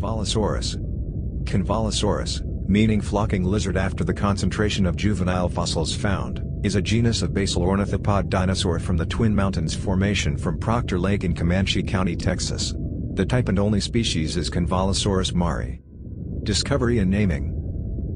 Convolosaurus. Convolosaurus, meaning flocking lizard after the concentration of juvenile fossils found, is a genus of basal ornithopod dinosaur from the Twin Mountains Formation from Proctor Lake in Comanche County, Texas. The type and only species is Convolosaurus marri. Discovery and naming.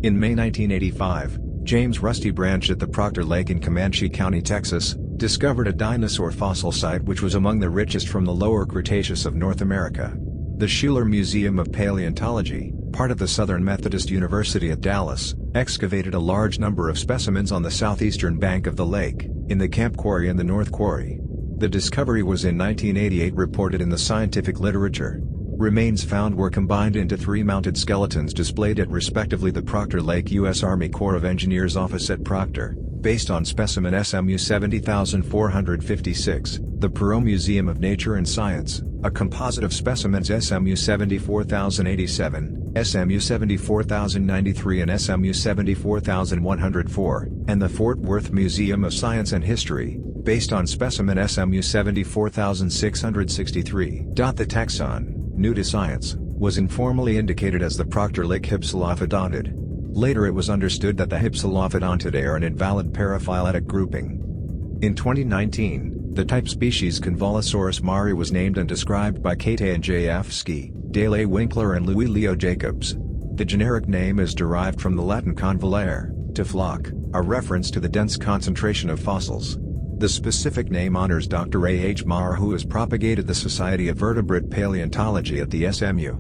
In May 1985, James Rusty Branch at the Proctor Lake in Comanche County, Texas, discovered a dinosaur fossil site which was among the richest from the lower Cretaceous of North America. The Schuler Museum of Paleontology, part of the Southern Methodist University at Dallas, excavated a large number of specimens on the southeastern bank of the lake, in the Camp Quarry and the North Quarry. The discovery was in 1988 reported in the scientific literature. Remains found were combined into three mounted skeletons displayed at respectively the Proctor Lake U.S. Army Corps of Engineers office at Proctor, based on specimen SMU 70456, the Perot Museum of Nature and Science, a composite of specimens SMU 74087, SMU 74093 and SMU 74104, and the Fort Worth Museum of Science and History, based on specimen SMU 74663. The taxon, new to science, was informally indicated as the Proctor Lake Hypsilophodontid. Later it was understood that the Hypsilophodontidae are an invalid paraphyletic grouping. In 2019, the type species Convolosaurus marri was named and described by Kate and Jafsky, Dale Winkler and Louis Leo Jacobs. The generic name is derived from the Latin convolare, to flock, a reference to the dense concentration of fossils. The specific name honors Dr. A. H. Maher, who has propagated the Society of Vertebrate Paleontology at the SMU.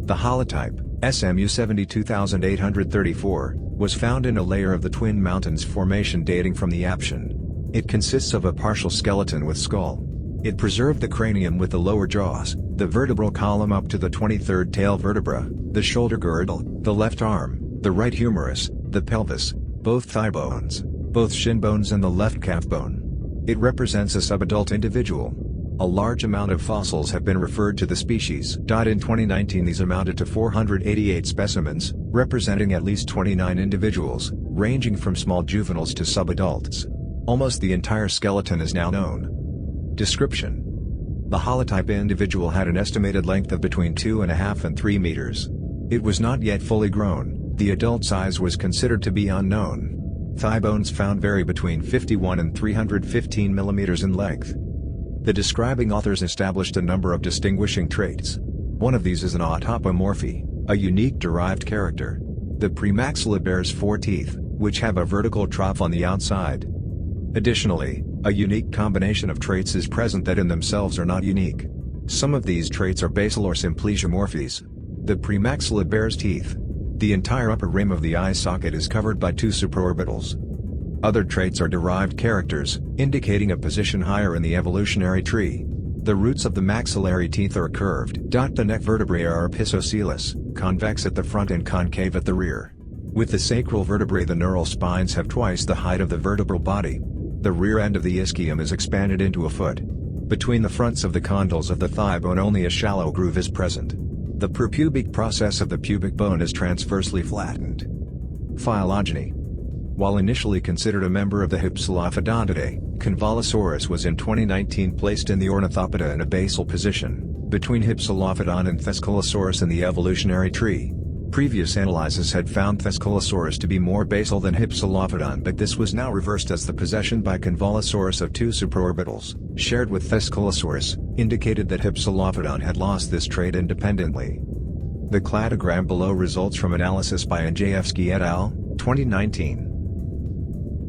The holotype, SMU 72834, was found in a layer of the Twin Mountains Formation dating from the Aptian. It consists of a partial skeleton with skull. It preserved the cranium with the lower jaws, the vertebral column up to the 23rd tail vertebra, the shoulder girdle, the left arm, the right humerus, the pelvis, both thigh bones, both shin bones and the left calf bone. It represents a subadult individual. A large amount of fossils have been referred to the species. In 2019 these amounted to 488 specimens, representing at least 29 individuals, ranging from small juveniles to subadults. Almost the entire skeleton is now known. Description: the holotype individual had an estimated length of between 2.5 and 3 meters. It was not yet fully grown. The adult size was considered to be unknown. Thigh bones found vary between 51 and 315 millimeters in length. The describing authors established a number of distinguishing traits. One of these is an autapomorphy, a unique derived character. The premaxilla bears 4 teeth, which have a vertical trough on the outside. Additionally, a unique combination of traits is present that in themselves are not unique. Some of these traits are basal or simplesiomorphies. The premaxilla bears teeth. The entire upper rim of the eye socket is covered by 2 supraorbitals. Other traits are derived characters, indicating a position higher in the evolutionary tree. The roots of the maxillary teeth are curved. The neck vertebrae are isosceles, convex at the front and concave at the rear. With the sacral vertebrae, the neural spines have twice the height of the vertebral body. The rear end of the ischium is expanded into a foot. Between the fronts of the condyles of the thigh bone only a shallow groove is present. The prepubic process of the pubic bone is transversely flattened. Phylogeny. While initially considered a member of the Hypsilophodontidae, Convolosaurus was in 2019 placed in the Ornithopoda in a basal position, between Hypsilophodon and Thescelosaurus in the evolutionary tree. Previous analyses had found Thescelosaurus to be more basal than Hypsilophodon, but this was now reversed as the possession by Convolosaurus of 2 supraorbitals, shared with Thescelosaurus, indicated that Hypsilophodon had lost this trait independently. The cladogram below results from analysis by Jafsky et al., 2019.